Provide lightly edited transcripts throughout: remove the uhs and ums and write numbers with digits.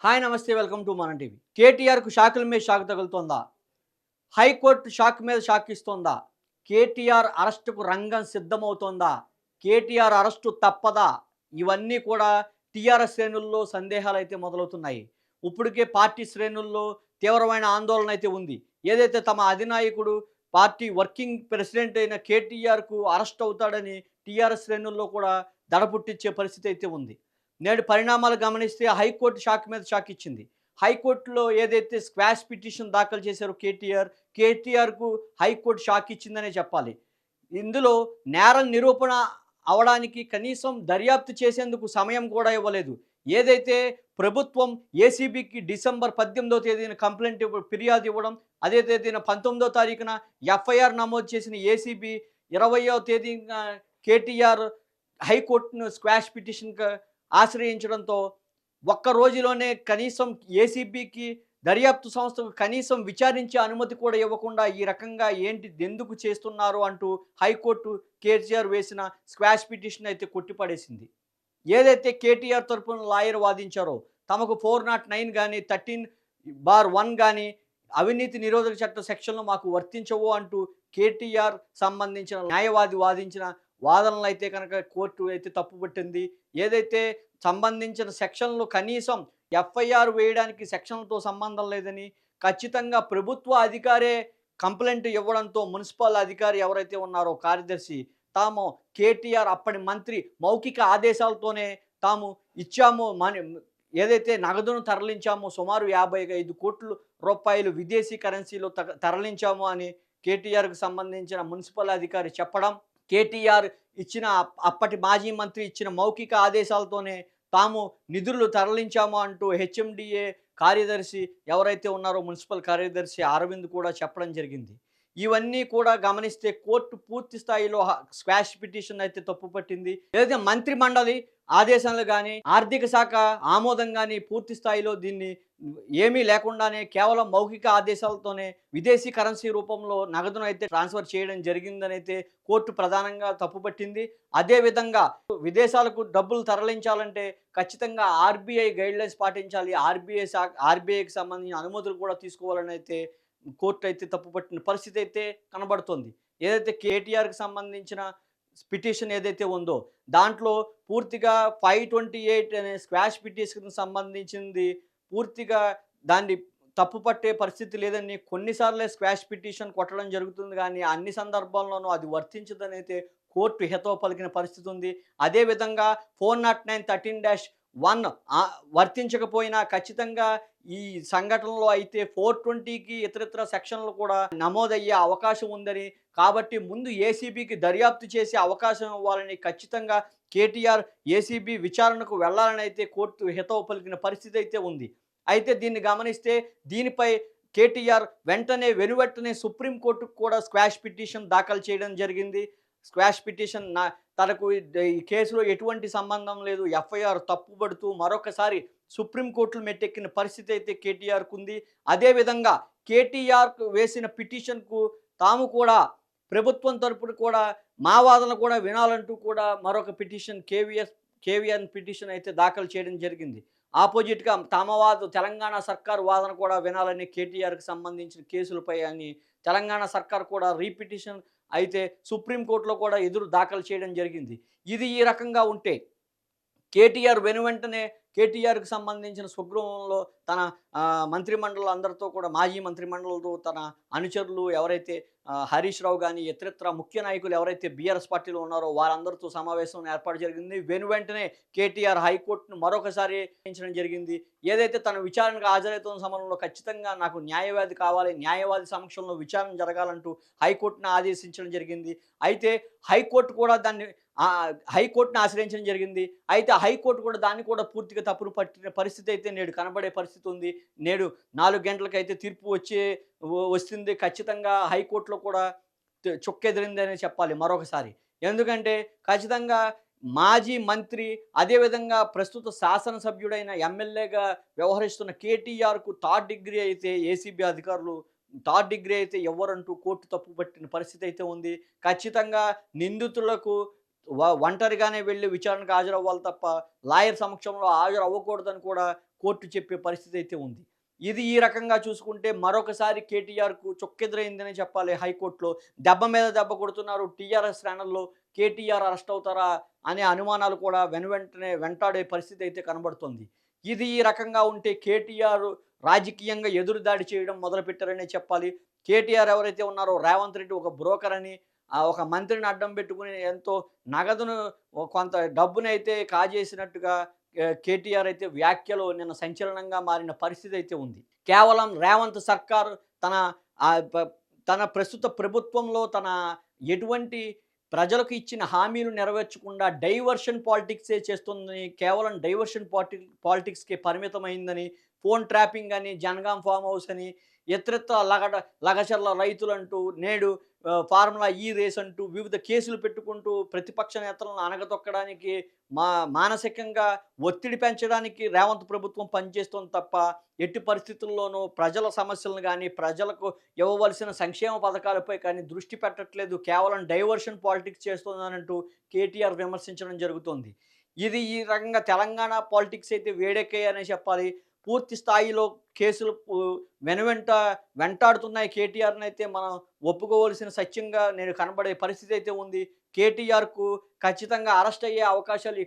Hi నమస్తే welcome to మనం TV. కేటీఆర్‌కు షాకుల మీద షాక్ తగులుతోందా? హైకోర్టు షాక్ మీద షాక్ ఇస్తోందా? కేటీఆర్ అరెస్టుకు రంగం సిద్ధమవుతోందా? కేటీఆర్ అరెస్టు తప్పదా? ఇవన్నీ కూడా టీఆర్ఎస్ శ్రేణుల్లో సందేహాలైతే మొదలవుతున్నాయి. ఇప్పటికే పార్టీ శ్రేణుల్లో తీవ్రమైన ఆందోళన అయితే ఉంది. ఏదైతే తమ అధినాయకుడు పార్టీ వర్కింగ్ ప్రెసిడెంట్ అయిన కేటీఆర్‌కు అరెస్ట్ అవుతాడని టీఆర్ఎస్ శ్రేణుల్లో కూడా దడ పుట్టించే పరిస్థితి అయితే ఉంది. నేడు పరిణామాలు గమనిస్తే హైకోర్టు షాక్ మీద షాక్ ఇచ్చింది. హైకోర్టులో ఏదైతే స్క్వాష్ పిటిషన్ దాఖలు చేశారో కేటీఆర్‌కు హైకోర్టు షాక్ ఇచ్చిందనే చెప్పాలి. ఇందులో నేరం నిరూపణ అవ్వడానికి కనీసం దర్యాప్తు చేసేందుకు సమయం కూడా ఇవ్వలేదు. ఏదైతే ప్రభుత్వం ఏసీబీకి డిసెంబర్ 18వ తేదీన ఫిర్యాదు ఇవ్వడం, అదే తేదీన 19వ తారీఖున ఎఫ్ఐఆర్ నమోదు చేసిన ఏసీబీ 20వ తేదీన కేటీఆర్ హైకోర్టును స్క్వాష్ పిటిషన్‌కి ఆశ్రయించడంతో ఒక్క రోజులోనే కనీసం ఏసీబీకి దర్యాప్తు సంస్థకు కనీసం విచారించే అనుమతి కూడా ఇవ్వకుండా ఈ రకంగా ఎందుకు చేస్తున్నారు అంటూ హైకోర్టు కేసీఆర్ వేసిన స్క్వాష్ పిటిషన్ అయితే కొట్టిపడేసింది. ఏదైతే కేటీఆర్ తరపున లాయర్ వాదించారో తమకు 409 గాని 13(1) గాని అవినీతి నిరోధక చట్ట సెక్షన్లు మాకు వర్తించవు అంటూ కేటీఆర్ సంబంధించిన న్యాయవాది వాదించిన వాదనలైతే కనుక కోర్టు అయితే తప్పుపట్టింది. ఏదైతే సంబంధించిన సెక్షన్లు కనీసం ఎఫ్ఐఆర్ వేయడానికి సెక్షన్లతో సంబంధం లేదని, ఖచ్చితంగా ప్రభుత్వ అధికారే కంప్లెయింట్ ఇవ్వడంతో మున్సిపల్ అధికారి ఎవరైతే ఉన్నారో కార్యదర్శి తాము కేటీఆర్ అప్పటి మంత్రి మౌఖిక ఆదేశాలతోనే తాము ఇచ్చాము ఏదైతే నగదును తరలించామో సుమారు 55 కోట్ల రూపాయలు విదేశీ కరెన్సీలో తరలించాము అని కేటీఆర్‌కు సంబంధించిన మున్సిపల్ అధికారి చెప్పడం, కేటీఆర్ ఇచ్చిన అప్పటి మాజీ మంత్రి ఇచ్చిన మౌఖిక ఆదేశాలతోనే తాము నిధులు తరలించాము అంటూ హెచ్ఎండిఏ కార్యదర్శి ఎవరైతే ఉన్నారో మున్సిపల్ కార్యదర్శి అరవింద్ కూడా చెప్పడం జరిగింది. ఇవన్నీ కూడా గమనిస్తే కోర్టు పూర్తి స్థాయిలో స్క్వాష్ పిటిషన్ అయితే తప్పుపట్టింది. ఏదైతే మంత్రి మండలి ఆదేశాలు గాని, ఆర్థిక శాఖ ఆమోదం గాని పూర్తి స్థాయిలో దీన్ని ఏమీ లేకుండానే కేవలం మౌఖిక ఆదేశాలతోనే విదేశీ కరెన్సీ రూపంలో నగదును అయితే ట్రాన్స్ఫర్ చేయడం జరిగిందనైతే కోర్టు ప్రధానంగా తప్పుపట్టింది. అదేవిధంగా విదేశాలకు డబ్బులు తరలించాలంటే ఖచ్చితంగా ఆర్బీఐ గైడ్‌లైన్స్ పాటించాలి. ఆర్బీఐకి సంబంధించిన అనుమతులు కూడా తీసుకోవాలని అయితే కోర్టు అయితే తప్పుపట్టిన పరిస్థితి అయితే కనబడుతోంది. ఏదైతే కేటీఆర్‌కి సంబంధించిన పిటిషన్ ఏదైతే ఉందో దాంట్లో పూర్తిగా 528 అనే స్క్వాష్ పిటిషన్‌కి సంబంధించింది పూర్తిగా దాన్ని తప్పుపట్టే పరిస్థితి లేదని కొన్నిసార్లే స్క్వాష్ పిటిషన్ కొట్టడం జరుగుతుంది గానీ అన్ని సందర్భాల్లోనూ అది వర్తించదనైతే కోర్టు హితవు పలికిన పరిస్థితి ఉంది. అదేవిధంగా 409 13-1 వర్తించకపోయినా ఖచ్చితంగా ఈ సంఘటనలో అయితే 420కి ఇతరితర సెక్షన్లు కూడా నమోదయ్యే అవకాశం ఉందని, కాబట్టి ముందు ఏసీబీకి దర్యాప్తు చేసే అవకాశం ఇవ్వాలని ఖచ్చితంగా కేటీఆర్ ఏసీబీ విచారణకు వెళ్లాలని అయితే కోర్టు హితవు పలికిన పరిస్థితి అయితే ఉంది. అయితే దీన్ని గమనిస్తే దీనిపై కేటీఆర్ వెనువెంటనే సుప్రీంకోర్టుకు కూడా స్క్వాష్ పిటిషన్ దాఖలు చేయడం జరిగింది. స్క్వాష్ పిటిషన్ తనకు ఈ కేసులో ఎటువంటి సంబంధం లేదు, ఎఫ్ఐఆర్ తప్పుబడుతూ మరొకసారి సుప్రీంకోర్టులు మెట్టెక్కిన పరిస్థితి అయితే కేటీఆర్‌కు ఉంది. అదేవిధంగా కేటీఆర్‌కు వేసిన పిటిషన్‌కు తాము కూడా ప్రభుత్వం తరపున కూడా మా వాదన కూడా వినాలంటూ కూడా మరొక పిటిషన్ కేవీఎన్ పిటిషన్ అయితే దాఖలు చేయడం జరిగింది. ఆపోజిట్‌గా తెలంగాణ సర్కార్ వాదన కూడా వినాలని కేటీఆర్‌కి సంబంధించిన కేసులపై అని తెలంగాణ సర్కార్ కూడా రీపిటిషన్ అయితే సుప్రీంకోర్టులో కూడా ఎదురు దాఖలు చేయడం జరిగింది. ఇది ఈ రకంగా ఉంటే కేటీఆర్ వెనువెంటనే కేటీఆర్‌కి సంబంధించిన స్వగృహంలో తన మంత్రిమండలి అందరితో కూడా మాజీ మంత్రిమండలితో తన అనుచరులు ఎవరైతే హరీష్ రావు గాని, ఇతరితర ముఖ్య నాయకులు ఎవరైతే బీఆర్ఎస్ పార్టీలో ఉన్నారో వారందరితో సమావేశం ఏర్పాటు జరిగింది. వెనువెంటనే కేటీఆర్ హైకోర్టును మరొకసారి జరిగింది. ఏదైతే తన విచారణకు హాజరవుతున్న సమయంలో ఖచ్చితంగా నాకు న్యాయవాది కావాలి, న్యాయవాది సమక్షంలో విచారణ జరగాలంటూ హైకోర్టును ఆదేశించడం జరిగింది. అయితే హైకోర్టు కూడా హైకోర్టును ఆశ్రయించడం జరిగింది. అయితే హైకోర్టు కూడా దాన్ని కూడా పూర్తిగా తప్పును పట్టిన పరిస్థితి అయితే నేడు కనబడే పరిస్థితి ఉంది. నేడు 4 గంటలకైతే తీర్పు వస్తుంది. ఖచ్చితంగా హైకోర్టులో కూడా చుక్కెదిరిందనే చెప్పాలి మరొకసారి. ఎందుకంటే ఖచ్చితంగా మాజీ మంత్రి అదేవిధంగా ప్రస్తుత శాసనసభ్యుడైన ఎమ్మెల్యేగా వ్యవహరిస్తున్న కేటీఆర్‌కు థర్డ్ డిగ్రీ అయితే ఏసీబీ అధికారులు థర్డ్ డిగ్రీ అయితే ఇవ్వరంటూ కోర్టు తప్పుపట్టిన పరిస్థితి అయితే ఉంది. ఖచ్చితంగా నిందితులకు ఒంటరిగానే వెళ్లి విచారణకు హాజరవ్వాలి తప్ప లాయర్ సమక్షంలో హాజరవ్వకూడదని కూడా కోర్టు చెప్పే పరిస్థితి అయితే ఉంది. ఇది ఈ రకంగా చూసుకుంటే మరొకసారి కేటీఆర్‌కు చుక్కెదురైందనే చెప్పాలి హైకోర్టులో. దెబ్బ మీద దెబ్బ కొడుతున్నారు. టీఆర్ఎస్ శ్రేణుల్లో కేటీఆర్ అరెస్ట్ అవుతారా అనే అనుమానాలు కూడా వెనువెంటనే వెంటాడే పరిస్థితి అయితే కనబడుతోంది. ఇది ఈ రకంగా ఉంటే కేటీఆర్ రాజకీయంగా ఎదురుదాడి చేయడం మొదలుపెట్టారనే చెప్పాలి. కేటీఆర్ ఎవరైతే ఉన్నారో రేవంత్ రెడ్డి ఒక బ్రోకర్ అని ఒక మంత్రిని అడ్డం పెట్టుకొని ఎంతో నగదును కొంత డబ్బునైతే కాజేసినట్టుగా కేటీఆర్ అయితే వ్యాఖ్యలు నిన్న సంచలనంగా మారిన పరిస్థితి అయితే ఉంది. కేవలం రేవంత్ సర్కార్ తన ఆహ్, ప తన ప్రస్తుత ప్రభుత్వంలో ఎటువంటి ప్రజలకు ఇచ్చిన హామీలు నెరవేర్చకుండా డైవర్షన్ పాలిటిక్సే చేస్తుందని, కేవలం డైవర్షన్ పాలిటిక్స్‌కే పరిమితమైందని, ఫోన్ ట్రాపింగ్ అని, జనగాం ఫార్మ్ హౌస్ అని, ఇతరిత్రా లగచర్ల రైతులంటూ నేడు ఫార్ములా ఈ రేస్ అంటూ వివిధ కేసులు పెట్టుకుంటూ ప్రతిపక్ష నేతలను అణగదొక్కడానికి మా మానసికంగా ఒత్తిడి పెంచడానికి రేవంత్ ప్రభుత్వం పనిచేస్తోంది తప్ప, ఎట్టి పరిస్థితుల్లోనూ ప్రజల సమస్యలను గానీ, ప్రజలకు ఇవ్వవలసిన సంక్షేమ పథకాలపై కానీ దృష్టి పెట్టట్లేదు. కేవలం డైవర్షన్ పాలిటిక్స్ చేస్తోందనంటూ కేటీఆర్ విమర్శించడం జరుగుతోంది. ఇది ఈ రకంగా తెలంగాణ పాలిటిక్స్ అయితే వేడెక్కాయనే చెప్పాలి. పూర్తి స్థాయిలో కేసులు వెనువెంట వెంటాడుతున్నాయి కేటీఆర్‌నైతే మనం ఒప్పుకోవాల్సిన సత్యంగా నేను కనబడే పరిస్థితి అయితే ఉంది. కేటీఆర్‌కు ఖచ్చితంగా అరెస్ట్ అయ్యే అవకాశాలు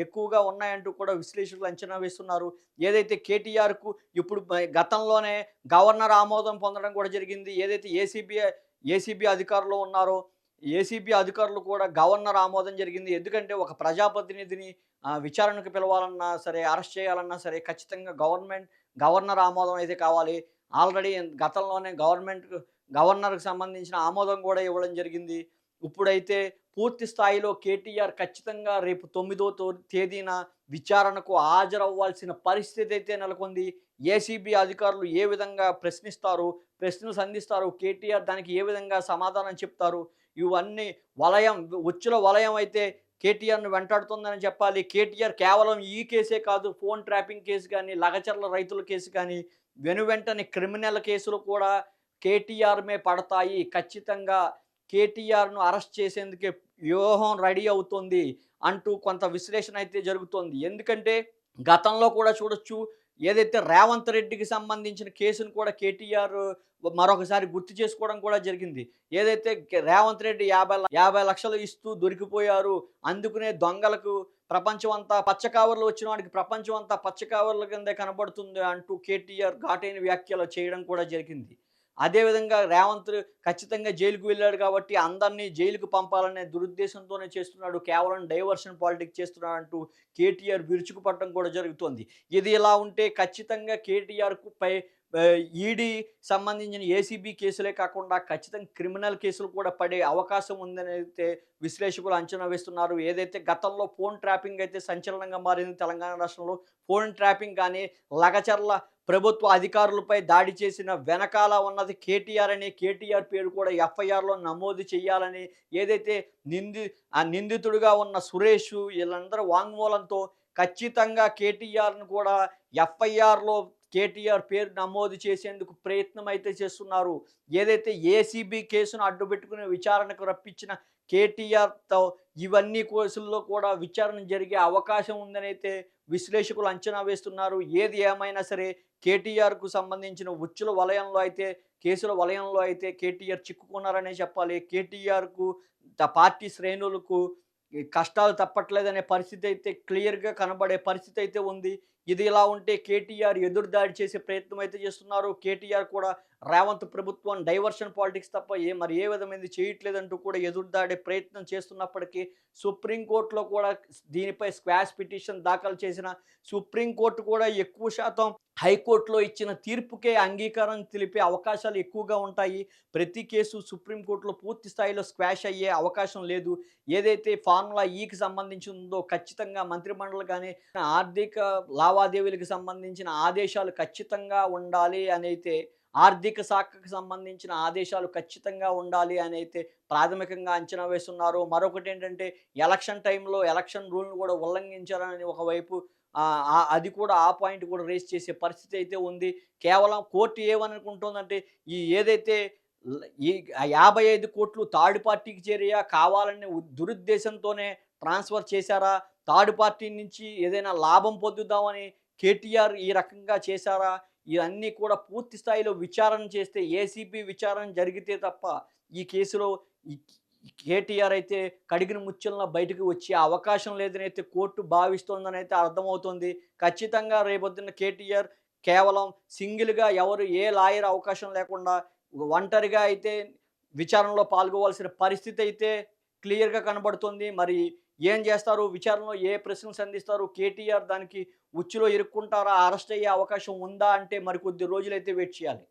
ఎక్కువగా ఉన్నాయంటూ కూడా విశ్లేషకులు అంచనా వేస్తున్నారు. ఏదైతే కేటీఆర్‌కు ఇప్పుడు గతంలోనే గవర్నర్ ఆమోదం పొందడం కూడా జరిగింది. ఏదైతే ఏసీబీ అధికారులు ఉన్నారో, ఏసీబీ అధికారులు కూడా గవర్నర్ ఆమోదం జరిగింది. ఎందుకంటే ఒక ప్రజాప్రతినిధిని విచారణకు పిలవాలన్నా సరే, అరెస్ట్ చేయాలన్నా సరే ఖచ్చితంగా గవర్నర్ ఆమోదం అయితే కావాలి. ఆల్రెడీ గతంలోనే గవర్నర్‌కి సంబంధించిన ఆమోదం కూడా ఇవ్వడం జరిగింది. ఇప్పుడైతే పూర్తి స్థాయిలో కేటీఆర్ ఖచ్చితంగా రేపు 9వ తేదీన విచారణకు హాజరవ్వాల్సిన పరిస్థితి అయితే నెలకొంది. ఏసీబీ అధికారులు ఏ విధంగా ప్రశ్నలు సంధిస్తారు, కేటీఆర్ దానికి ఏ విధంగా సమాధానం చెప్తారు, ఇవన్నీ ఉచ్చుల వలయం అయితే కేటీఆర్‌ను వెంటాడుతుందని చెప్పాలి. కేటీఆర్ కేవలం ఈ కేసే కాదు, ఫోన్ ట్రాపింగ్ కేసు గానీ, లగచర్ల రైతుల కేసు కానీ, వెనువెంటనే క్రిమినల్ కేసులు కూడా కేటీఆర్ మీద పడతాయి. ఖచ్చితంగా కేటీఆర్‌ను అరెస్ట్ చేసేందుకే వ్యూహం రెడీ అవుతుంది అంటూ కొంత విశ్లేషణ అయితే జరుగుతోంది. ఎందుకంటే గతంలో కూడా చూడొచ్చు. ఏదైతే రేవంత్ రెడ్డికి సంబంధించిన కేసును కూడా కేటీఆర్ మరొకసారి గుర్తు చేసుకోవడం కూడా జరిగింది. ఏదైతే రేవంత్ రెడ్డి 50 లక్షలు ఇస్తూ దొరికిపోయారు. అందుకనే దొంగలకు ప్రపంచం అంతా పచ్చ కావర్లు వచ్చిన వాడికి ప్రపంచం అంతా పచ్చ కావర్ల కిందే కనబడుతుంది అంటూ కేటీఆర్ ఘాటైన వ్యాఖ్యలు చేయడం కూడా జరిగింది. అదేవిధంగా రేవంత్ ఖచ్చితంగా జైలుకి వెళ్ళాడు కాబట్టి అందరినీ జైలుకి పంపాలనే దురుద్దేశంతోనే చేస్తున్నాడు. కేవలం డైవర్షన్ పాలిటిక్స్ చేస్తున్నాడంటూ కేటీఆర్ విరుచుకుపడడం కూడా జరుగుతోంది. ఇది ఇలా ఉంటే ఖచ్చితంగా కేటీఆర్‌కు ఈడీ సంబంధించిన ఏసీబీ కేసులే కాకుండా ఖచ్చితంగా క్రిమినల్ కేసులు కూడా పడే అవకాశం ఉందనైతే విశ్లేషకులు అంచనా వేస్తున్నారు. ఏదైతే గతంలో ఫోన్ ట్రాపింగ్ అయితే సంచలనంగా మారింది తెలంగాణ రాష్ట్రంలో. ఫోన్ ట్రాపింగ్ కానీ, లగచర్ల ప్రభుత్వ అధికారులపై దాడి చేసిన వెనకాల ఉన్నది కేటీఆర్ అని, కేటీఆర్ పేరు కూడా ఎఫ్ఐఆర్‌లో నమోదు చేయాలని, ఏదైతే నిందితుడిగా ఉన్న సురేష్ వీళ్ళందరూ వాంగ్మూలంతో ఖచ్చితంగా కేటీఆర్‌ను కూడా ఎఫ్ఐఆర్‌లో కేటీఆర్ పేరు నమోదు చేసేందుకు ప్రయత్నం అయితే చేస్తున్నారు. ఏదైతే ఏసీబీ కేసును అడ్డుపెట్టుకుని విచారణకు రప్పించిన కేటీఆర్‌తో ఇవన్నీ కేసుల్లో కూడా విచారణ జరిగే అవకాశం ఉందనైతే విశ్లేషకులు అంచనా వేస్తున్నారు. ఏది ఏమైనా సరే కేటీఆర్‌కు సంబంధించిన కేసుల వలయంలో అయితే కేటీఆర్ చిక్కుకున్నారనే చెప్పాలి. కేటీఆర్‌కు పార్టీ శ్రేణులకు ఈ కష్టాలు తప్పట్లేదనే పరిస్థితి అయితే క్లియర్‌గా కనబడే పరిస్థితి అయితే ఉంది. ఇది ఇలా ఉంటే కేటీఆర్ ఎదురుదాడి చేసే ప్రయత్నం అయితే చేస్తున్నారు. కేటీఆర్ కూడా రేవంత్ ప్రభుత్వం డైవర్షన్ పాలిటిక్స్ తప్ప ఏ విధమైనది చేయట్లేదంటూ కూడా ఎదురుదాడే ప్రయత్నం చేస్తున్నప్పటికీ సుప్రీంకోర్టులో కూడా దీనిపై స్క్వాష్ పిటిషన్ దాఖలు చేసిన సుప్రీంకోర్టు కూడా ఎక్కువ శాతం హైకోర్టులో ఇచ్చిన తీర్పుకే అంగీకారం తెలిపే అవకాశాలు ఎక్కువగా ఉంటాయి. ప్రతి కేసు సుప్రీంకోర్టులో పూర్తి స్థాయిలో స్క్వాష్ అయ్యే అవకాశం లేదు. ఏదైతే ఫార్ములా ఈకి సంబంధించి ఉందో ఖచ్చితంగా మంత్రిమండలి కానీ, ఆర్థిక లావాదేవీలకు సంబంధించిన ఆదేశాలు ఖచ్చితంగా ఉండాలి అనైతే, ఆర్థిక శాఖకు సంబంధించిన ఆదేశాలు ఖచ్చితంగా ఉండాలి అనైతే ప్రాథమికంగా అంచనా వేస్తున్నారు. మరొకటేంటంటే ఎలక్షన్ టైంలో ఎలక్షన్ రూల్‌ని కూడా ఉల్లంఘించారని ఒకవైపు అది కూడా ఆ పాయింట్ కూడా రైజ్ చేసే పరిస్థితి అయితే ఉంది. కేవలం కోర్టు ఏమనుకుంటోందంటే ఏదైతే ఈ 55,00,00,000 థర్డ్ పార్టీకి చేరాయా? కావాలని దురుద్దేశంతోనే ట్రాన్స్‌ఫర్ చేశారా? థర్డ్ పార్టీ నుంచి ఏదైనా లాభం పొందుదామని కేటీఆర్ ఈ రకంగా చేశారా? ఇవన్నీ కూడా పూర్తి స్థాయిలో విచారణ చేస్తే ఏసీబీ విచారణ జరిగితే తప్ప ఈ కేసులో ఈ కేటీఆర్ అయితే కడిగిన ముత్యంలా బయటకు వచ్చే అవకాశం లేదనైతే కోర్టు భావిస్తోందనైతే అర్థమవుతుంది. ఖచ్చితంగా రేపొద్దున్న కేటీఆర్ కేవలం సింగిల్‌గా ఎవరు ఏ లాయర్ అవకాశం లేకుండా ఒంటరిగా అయితే విచారణలో పాల్గొవాల్సిన పరిస్థితి అయితే క్లియర్‌గా కనబడుతుంది. మరి ఏం జేస్తారు? విచారణలో ఏ ప్రశ్నలు సంధిస్తారు? కేటీఆర్ దానికి ఉచ్చులో ఇరుక్కుంటారా? అరెస్ట్ అయ్యే అవకాశం ఉందా? అంటే మరికొద్ది రోజులైతే వెయిట్ చేయాలి.